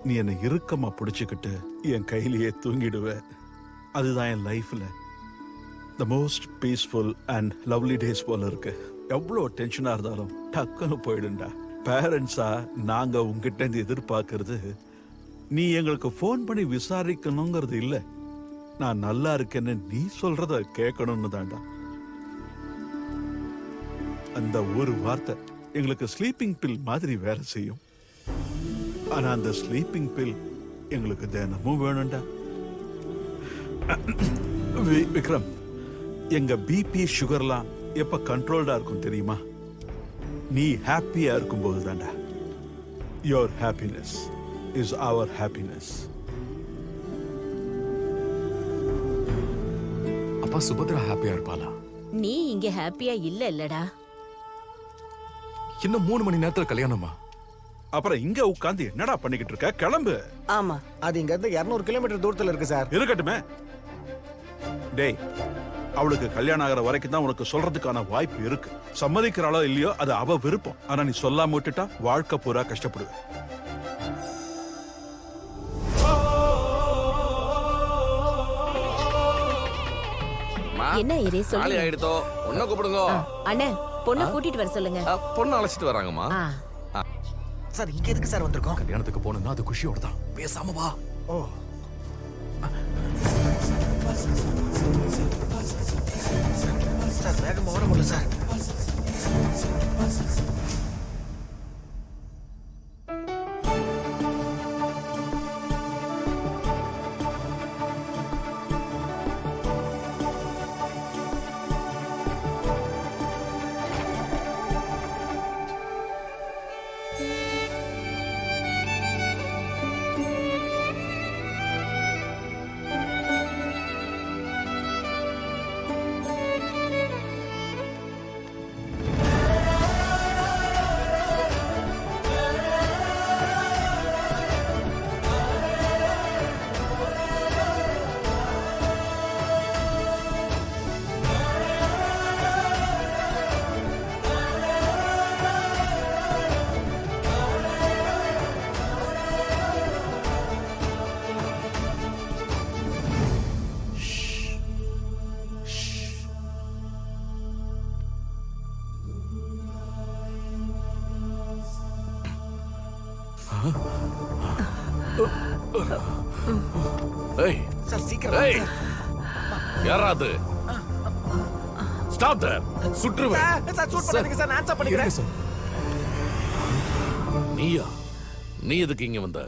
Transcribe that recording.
நீ என்னை இறுக்கமா பிடிச்சுக்கிட்டு என் கையிலேயே தூங்கிடுவ. அதுதான் என் லைஃப்ல the most peaceful and lovely days போல இருக்கு. எவ்வளோ டென்ஷனா இருந்தாலும் டக்குன்னு போயிடுண்டா. பேரண்ட்ஸா நாங்க உங்ககிட்ட இருந்து எதிர்பார்க்கறது நீ எங்களுக்கு ஃபோன் பண்ணி விசாரிக்கணுங்கிறது இல்லை, நான் நல்லா இருக்கேன்னு நீ சொல்றத கேட்கணும்னு தான்டா. அந்த ஒரு வார்த்தை எங்களுக்கு ஸ்லீப்பிங் பில் மாதிரி வேலை செய்யும். ஆனா அந்த ஸ்லீப்பிங் பில் எங்களுக்கு தினமும் வேணும்டா. விக்ரம், எங்க பிபி சுகர்லாம் எப்ப கண்ட்ரோல்டா இருக்கும் தெரியுமா? நீ ஹாப்பியா இருக்கும் போது தான்டா. Your happiness is our happiness. அப்பா சுபத்ரா ஹாப்பியா இருப்பாளா? நீ இங்க ஹாப்பியா இல்லடா. இன்னும் 3 மணி நேரத்துல கல்யாணமா? அப்புறம் இங்க உட்கார்ந்து என்னடா பண்ணிக்கிட்டு இருக்க? கிளம்பு. ஆமா, அது இங்க இருந்து 200 கிலோமீட்டர் தூரத்துல இருக்கு சார். இருக்கட்டுமே. டேய், அவளுக்கு கல்யாணம் ஆகிற வரைக்கும் தான் உனக்கு சொல்றதுக்கான வாய்ப்பு இருக்கு. சம்மதிக்கிறாளோ இல்லையோ அது அவ விருப்பம். ஆனா நீ சொல்லாம விட்டுட்டா வாழ்க்கை பூரா கஷ்டப்படுவ. என்ன ஏரே நாளை சொல்லுங்க. ஆயிடுதோ, பொண்ணை கூப்பிடுங்க. அண்ணே, பொண்ணை கூட்டிட்டு வர சொல்லுங்க. பொண்ணு அழைச்சிட்டு வராங்கம்மா. சார் இங்க எதுக்கு சார் வந்திருக்கோம்? கல்யாணத்துக்கு போகணும்னா அது குஷியோட தான். பேசாம வா. ஓ, சார் வேகமா ஓட முடியல சார். ஏய், சார் சீக்கிரம் ஏய், வாங்க. யாராது? Stop there. சுற்றுவேன். சார் ஷூட் பண்ணாதீங்க சார், நான் ஆன்சர் பண்ணிக்கிறேன். இருங்க சார். நீயா? நீ எதுக்கு இங்க வந்த?